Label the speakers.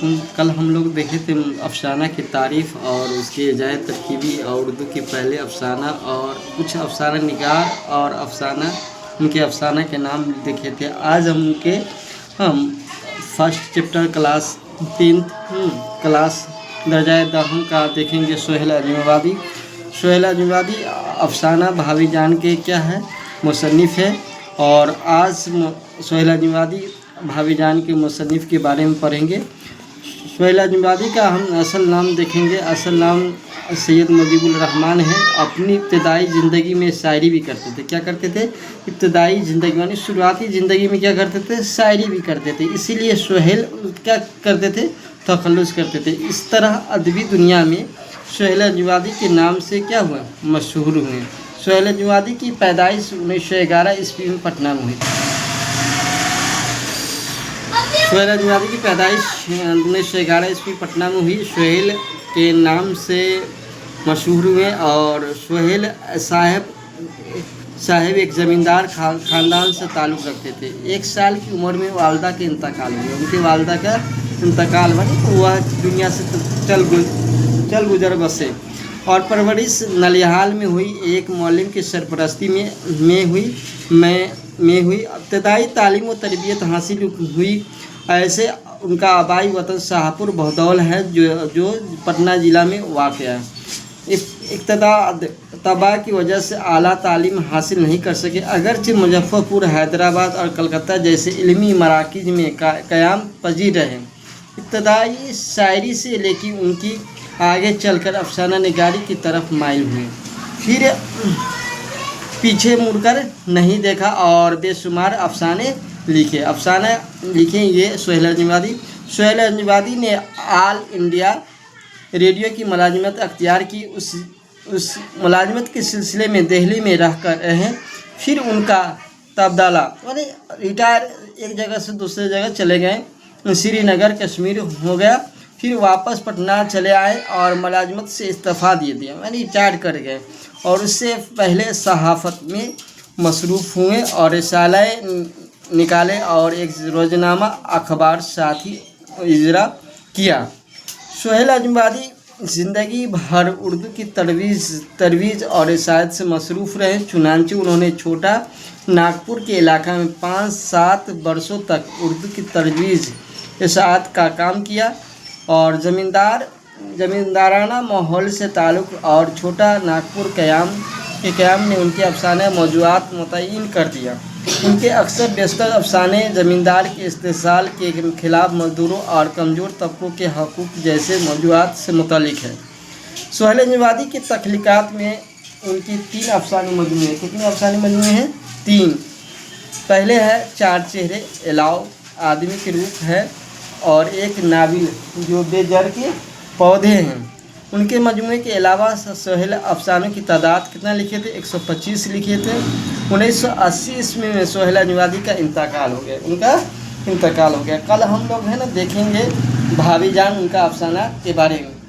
Speaker 1: अलैकुम। कल हम लोग देखे थे अफसाना की तारीफ़ और उसके जाए तरकीबी और उर्दू के पहले अफसाना और कुछ अफसाना निगार और अफसाना उनके अफसाना के नाम देखे थे। आज हम फर्स्ट चैप्टर क्लास 3 क्लास दर्जाए दहम का देखेंगे। सोहेल अजमीबादी। सोहेल अजमीबादी अफसाना भाभी जान के क्या है मुसन्निफ़ है। और आज सोहेल अजमीबादी भाभी जान के मुसन्निफ़ के बारे में पढ़ेंगे। सोहेल अजमीबादी का हम असल नाम देखेंगे। असल नाम सैयद मुजीबुर रहमान है। अपनी इब्तदाई ज़िंदगी में शायरी भी करते थे। क्या करते थे? इब्तदाई ज़िंदगी यानी शुरुआती ज़िंदगी में क्या करते थे? शायरी भी करते थे। इसीलिए सोहेल क्या करते थे? तखल्लुस करते थे। इस तरह अदबी दुनिया में सोहेल अजमीबादी के नाम से क्या हुआ? मशहूर हुए। सोहेल अजमीबादी की पैदाइश 1911 ईस्वी में पटना में हुई। सोहेल अजमीबादी की पैदाइश 1911 ईस्वी पटना में हुई। सोहेल के नाम से मशहूर हुए और सोहेल साहब एक ज़मींदार ख़ानदान से ताल्लुक़ रखते थे। 1 साल की उम्र में वालदा के इंतकाल हुआ। उनके वालदा का इंतकाल हुआ तो वह दुनिया से चल गुजर बसे। और परवरिश नलिहाल में हुई। एक मौलवी की सरपरस्ती में हुई। इब्तदाई तालीम व तरबियत हासिल हुई। ऐसे उनका आबाई वतन शाहपुर बहदौल है जो पटना ज़िला में वाक़ है। इब्तिदा की वजह से आला तालीम हासिल नहीं कर सके। अगरचे मुजफ्फरपुर, हैदराबाद और कलकत्ता जैसे इल्मी मराकिज़ में क़याम पजीर रहे। इब्तदाई शायरी से लेकर उनकी आगे चलकर अफसाना निगारी की तरफ माइल हुए। फिर पीछे मुड़कर नहीं देखा और बेशुमार अफसाने लिखे ये सोहेल अजमीबादी। सोहेल अजमीबादी ने ऑल इंडिया रेडियो की मुलाजिमत अख्तियार की। उस मुलाजिमत के सिलसिले में दिल्ली में रह कर रहे। फिर उनका तबादला यानी रिटायर एक जगह से दूसरे जगह चले गए। श्रीनगर कश्मीर हो गया। फिर वापस पटना चले आए और मुलाजिमत से इस्तीफ़ा दे दिया यानी रिटायर कर गए। और उससे पहले सहाफ़त में मसरूफ़ हुए और रिसाले निकाले और एक रोज़नामा अखबार साथ ही इजरा किया। सोहेल अजमीबादी ज़िंदगी भर उर्दू की तरवीज़ और इशाअत से मसरूफ़ रहे। चुनांचे उन्होंने छोटा नागपुर के इलाका में 5-7 वर्षों तक उर्दू की तरवीज़ इशाअत का काम किया। और ज़मींदाराना माहौल से ताल्लुक़ और छोटा नागपुर क़याम ने उनके अफसाने मौज़ूआत मुतय्यन कर दिया। उनके अक्सर बेशतर अफसाने ज़मींदार के इस्तेसाल के ख़िलाफ़ मज़दूरों और कमज़ोर तबकों के हक़ूक़ जैसे मौज़ूआत से मुतल्लिक़ है। सोहेल अजमीबादी की तख़लीक़ात में उनकी 3 अफसानी मजमूए हैं। कितने अफसानी मजमूए हैं? 3। पहले है 4 चेहरे, अलाव आदमी के रूप है और एक नाबिल जो बेजर के पौधे हैं। उनके मजमूए के अलावा सोहेल अफसानों की तादाद कितना लिखे थे? 125 लिखे थे। 1980 ईस्वी में सोहेल अजमीबादी का इंतकाल हो गया। कल हम लोग है ना देखेंगे भाभी जान उनका अफसाना के बारे में।